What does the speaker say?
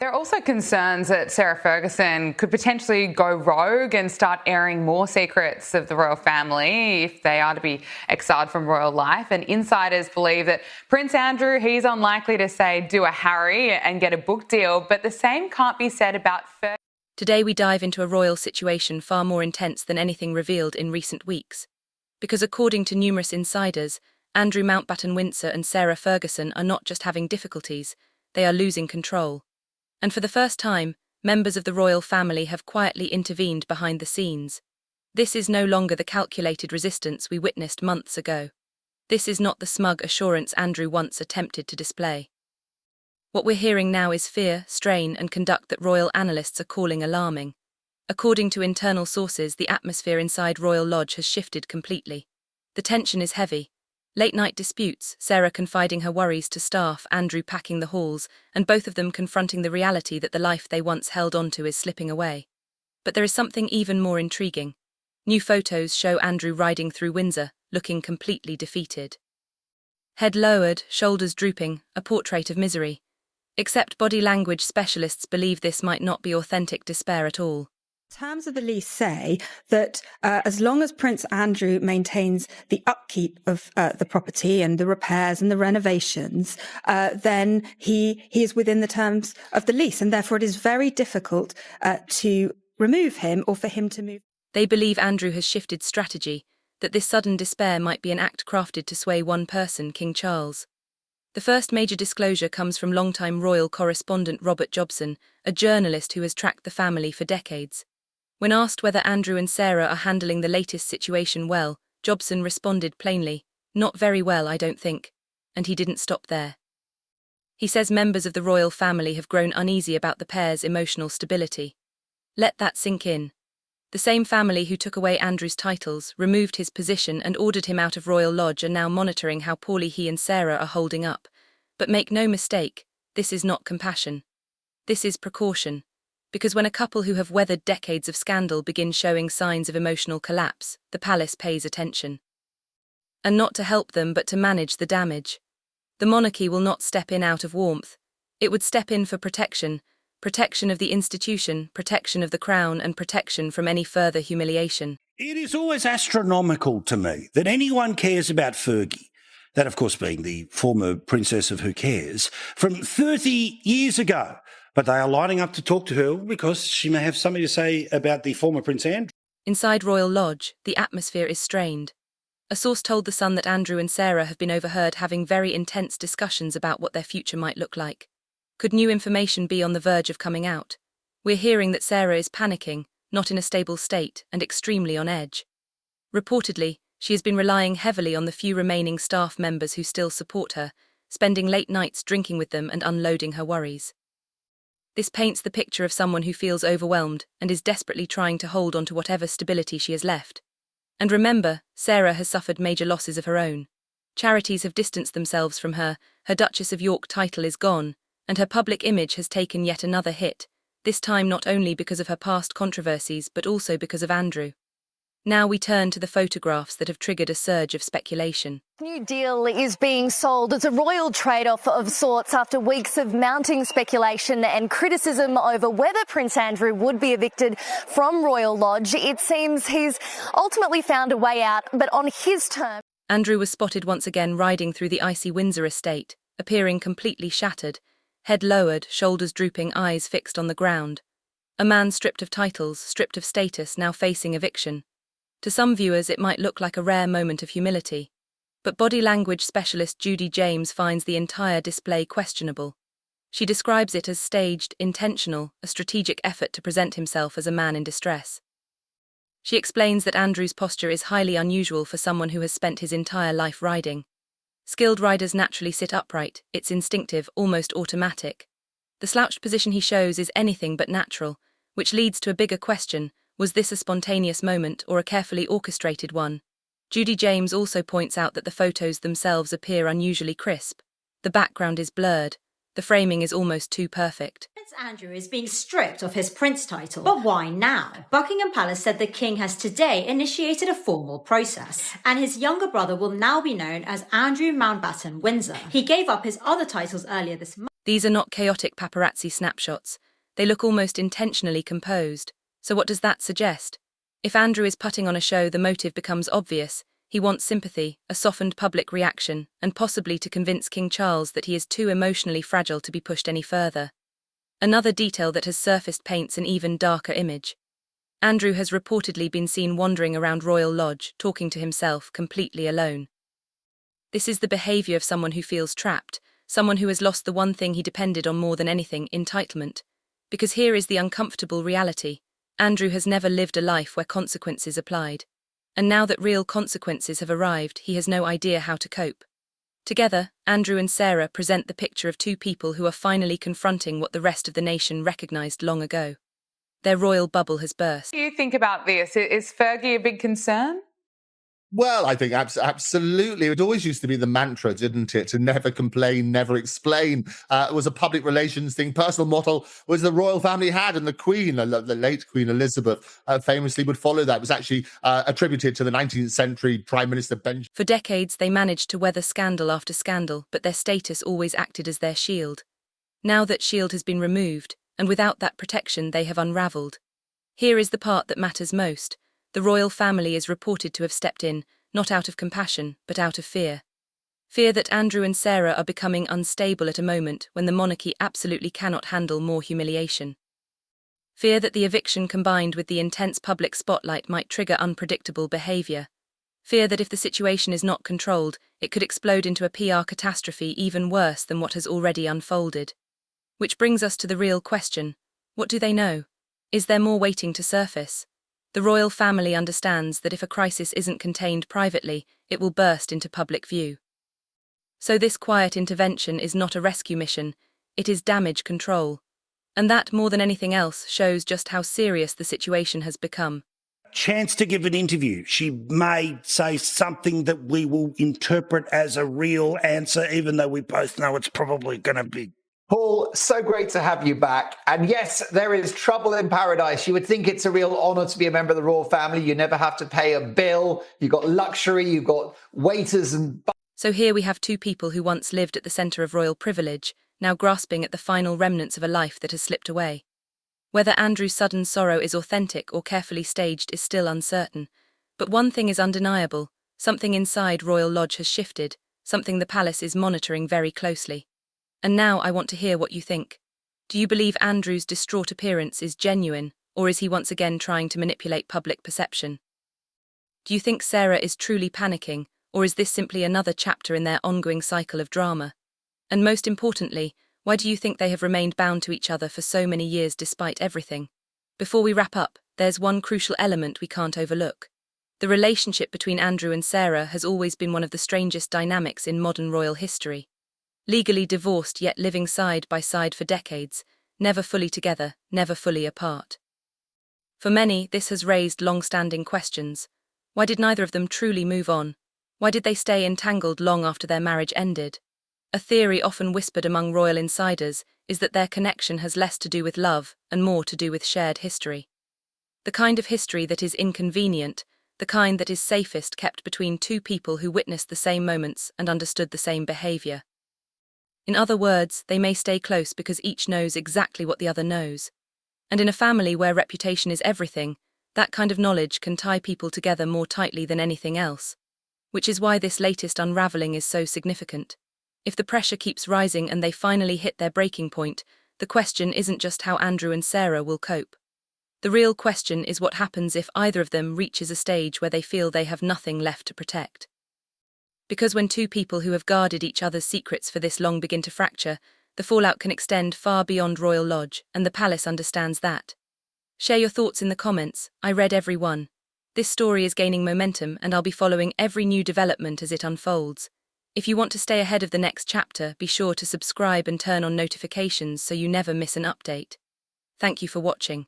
There are also concerns that Sarah Ferguson could potentially go rogue and start airing more secrets of the royal family if they are to be exiled from royal life. And insiders believe that Prince Andrew, he's unlikely to, say, do a Harry and get a book deal, but the same can't be said about Fergie. Today we dive into a royal situation far more intense than anything revealed in recent weeks. Because according to numerous insiders, Andrew Mountbatten-Windsor and Sarah Ferguson are not just having difficulties, they are losing control. And for the first time, members of the royal family have quietly intervened behind the scenes. This is no longer the calculated resistance we witnessed months ago. This is not the smug assurance Andrew once attempted to display. What we're hearing now is fear, strain, and conduct that royal analysts are calling alarming. According to internal sources, the atmosphere inside Royal Lodge has shifted completely. The tension is heavy. Late-night disputes, Sarah confiding her worries to staff, Andrew packing the halls, and both of them confronting the reality that the life they once held onto is slipping away. But there is something even more intriguing. New photos show Andrew riding through Windsor, looking completely defeated. Head lowered, shoulders drooping, a portrait of misery. Except body language specialists believe this might not be authentic despair at all. Terms of the lease say that as long as Prince Andrew maintains the upkeep of the property and the repairs and the renovations, then he is within the terms of the lease, and therefore it is very difficult to remove him or for him to move. They believe Andrew has shifted strategy, that this sudden despair might be an act crafted to sway one person, King Charles. The first major disclosure comes from longtime royal correspondent Robert Jobson, a journalist who has tracked the family for decades. When asked whether Andrew and Sarah are handling the latest situation well, Jobson responded plainly, "Not very well, I don't think." And he didn't stop there. He says members of the royal family have grown uneasy about the pair's emotional stability. Let that sink in. The same family who took away Andrew's titles, removed his position and ordered him out of Royal Lodge are now monitoring how poorly he and Sarah are holding up. But make no mistake, this is not compassion. This is precaution. Because when a couple who have weathered decades of scandal begin showing signs of emotional collapse, the palace pays attention. And not to help them but to manage the damage. The monarchy will not step in out of warmth. It would step in for protection. Protection of the institution, protection of the crown, and protection from any further humiliation. It is always astronomical to me that anyone cares about Fergie, that of course being the former princess of Who Cares, from 30 years ago. But they are lining up to talk to her because she may have something to say about the former Prince Andrew. Inside Royal Lodge, the atmosphere is strained. A source told The Sun that Andrew and Sarah have been overheard having very intense discussions about what their future might look like. Could new information be on the verge of coming out? We're hearing that Sarah is panicking, not in a stable state, and extremely on edge. Reportedly, she has been relying heavily on the few remaining staff members who still support her, spending late nights drinking with them and unloading her worries. This paints the picture of someone who feels overwhelmed and is desperately trying to hold on to whatever stability she has left. And remember, Sarah has suffered major losses of her own. Charities have distanced themselves from her, her Duchess of York title is gone, and her public image has taken yet another hit, this time not only because of her past controversies but also because of Andrew. Now we turn to the photographs that have triggered a surge of speculation. New deal is being sold as a royal trade-off of sorts after weeks of mounting speculation and criticism over whether Prince Andrew would be evicted from Royal Lodge. It seems he's ultimately found a way out, but on his terms. Andrew was spotted once again riding through the icy Windsor estate, appearing completely shattered, head lowered, shoulders drooping, eyes fixed on the ground. A man stripped of titles, stripped of status, now facing eviction. To some viewers, it might look like a rare moment of humility. But body language specialist Judy James finds the entire display questionable. She describes it as staged, intentional, a strategic effort to present himself as a man in distress. She explains that Andrew's posture is highly unusual for someone who has spent his entire life riding. Skilled riders naturally sit upright, it's instinctive, almost automatic. The slouched position he shows is anything but natural, which leads to a bigger question. Was this a spontaneous moment or a carefully orchestrated one? Judy James also points out that the photos themselves appear unusually crisp. The background is blurred. The framing is almost too perfect. Prince Andrew is being stripped of his prince title. But why now? Buckingham Palace said the king has today initiated a formal process, and his younger brother will now be known as Andrew Mountbatten-Windsor. He gave up his other titles earlier this month. These are not chaotic paparazzi snapshots. They look almost intentionally composed. So what does that suggest? If Andrew is putting on a show, the motive becomes obvious. He wants sympathy, a softened public reaction, and possibly to convince King Charles that he is too emotionally fragile to be pushed any further. Another detail that has surfaced paints an even darker image. Andrew has reportedly been seen wandering around Royal Lodge, talking to himself, completely alone. This is the behaviour of someone who feels trapped, someone who has lost the one thing he depended on more than anything, entitlement. Because here is the uncomfortable reality. Andrew has never lived a life where consequences applied. And now that real consequences have arrived, he has no idea how to cope. Together, Andrew and Sarah present the picture of two people who are finally confronting what the rest of the nation recognised long ago. Their royal bubble has burst. What do you think about this? Is Fergie a big concern? Well, I think absolutely. It always used to be the mantra, didn't it? To never complain, never explain. It was a public relations thing. Personal motto was the royal family had, and the Queen, the late Queen Elizabeth, famously would follow that. It was actually attributed to the 19th century Prime Minister Benjamin. For decades, they managed to weather scandal after scandal, but their status always acted as their shield. Now that shield has been removed, and without that protection, they have unravelled. Here is the part that matters most. The royal family is reported to have stepped in, not out of compassion, but out of fear. Fear that Andrew and Sarah are becoming unstable at a moment when the monarchy absolutely cannot handle more humiliation. Fear that the eviction combined with the intense public spotlight might trigger unpredictable behaviour. Fear that if the situation is not controlled, it could explode into a PR catastrophe even worse than what has already unfolded. Which brings us to the real question. What do they know? Is there more waiting to surface? The royal family understands that if a crisis isn't contained privately, it will burst into public view. So this quiet intervention is not a rescue mission, it is damage control. And that, more than anything else, shows just how serious the situation has become. Chance to give an interview. She may say something that we will interpret as a real answer, even though we both know it's probably going to be. Paul, so great to have you back. And yes, there is trouble in paradise. You would think it's a real honour to be a member of the royal family. You never have to pay a bill. You've got luxury, you've got waiters and... So here we have two people who once lived at the centre of royal privilege, now grasping at the final remnants of a life that has slipped away. Whether Andrew's sudden sorrow is authentic or carefully staged is still uncertain. But one thing is undeniable. Something inside Royal Lodge has shifted, something the palace is monitoring very closely. And now I want to hear what you think. Do you believe Andrew's distraught appearance is genuine, or is he once again trying to manipulate public perception? Do you think Sarah is truly panicking, or is this simply another chapter in their ongoing cycle of drama? And most importantly, why do you think they have remained bound to each other for so many years despite everything? Before we wrap up, there's one crucial element we can't overlook. The relationship between Andrew and Sarah has always been one of the strangest dynamics in modern royal history. Legally divorced yet living side by side for decades, never fully together, never fully apart. For many, this has raised long-standing questions. Why did neither of them truly move on? Why did they stay entangled long after their marriage ended? A theory often whispered among royal insiders is that their connection has less to do with love and more to do with shared history. The kind of history that is inconvenient, the kind that is safest kept between two people who witnessed the same moments and understood the same behaviour. In other words, they may stay close because each knows exactly what the other knows. And in a family where reputation is everything, that kind of knowledge can tie people together more tightly than anything else. Which is why this latest unravelling is so significant. If the pressure keeps rising and they finally hit their breaking point, the question isn't just how Andrew and Sarah will cope. The real question is what happens if either of them reaches a stage where they feel they have nothing left to protect. Because when two people who have guarded each other's secrets for this long begin to fracture, the fallout can extend far beyond Royal Lodge, and the palace understands that. Share your thoughts in the comments. I read every one. This story is gaining momentum, and I'll be following every new development as it unfolds. If you want to stay ahead of the next chapter, be sure to subscribe and turn on notifications so you never miss an update. Thank you for watching.